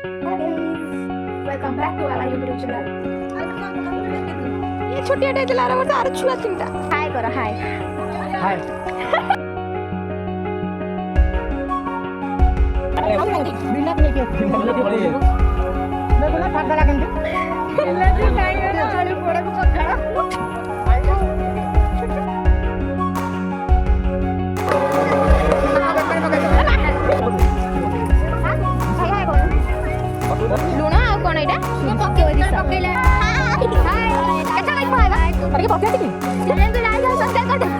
Welcome back to our YouTube channel. ये छोटी हटे दिला रहा है और छुआ तीनटा हाय करो हाय। हाय बिल्ला नहीं के मैं बोला फाटा लागेंगे बिल्ला जी काई ना आलू पोड़ा को पकड़ा लुणा आ कोन एटा पक्के दिस पक्केला हाय अच्छा लाइक भाई करके पक्के टिकी चैनल को लाइक और सब्सक्राइब कर दे